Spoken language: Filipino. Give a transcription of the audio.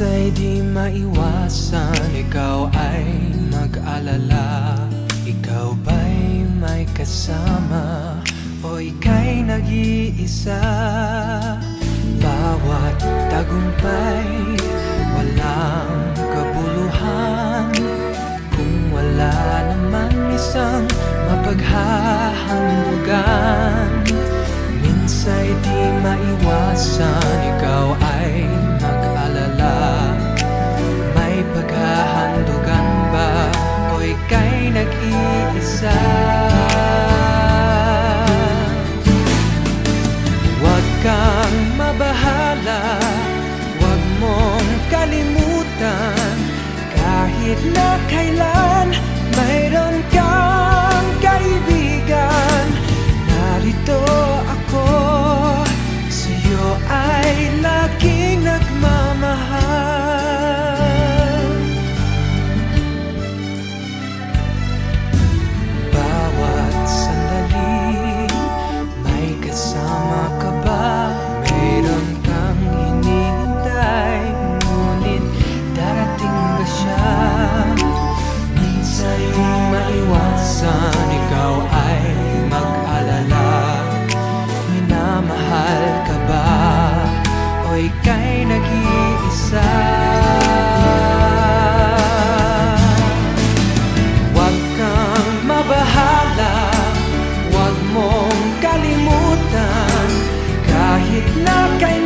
Minsa'y di maiwasan, ikaw ay mag-alala. Ikaw ba'y may kasama o ika'y nag-iisa? Bawat tagumpay, walang kabuluhan kung wala naman isang mapaghahandugan. Minsa'y di maiwasan, ikaw ay mag-alala. May paghahandugan ba o ika'y nag-iisa? Huwag kang mabahala, huwag mong kalimutan. Kahit na kailan mayroon kang kaibigan, narito ako, sa'yo ay laging nagmamahal. Bawat sandali, may kasama ka ba? Mayroon kang hinihintay, ngunit darating ba siya? Minsa'y di maiwasan, ikaw ay mag-alala. Minamahal ka ba o ika'y nag-iisa? Huwag kang mabahala, huwag mong kalimutan. Kahit na kailan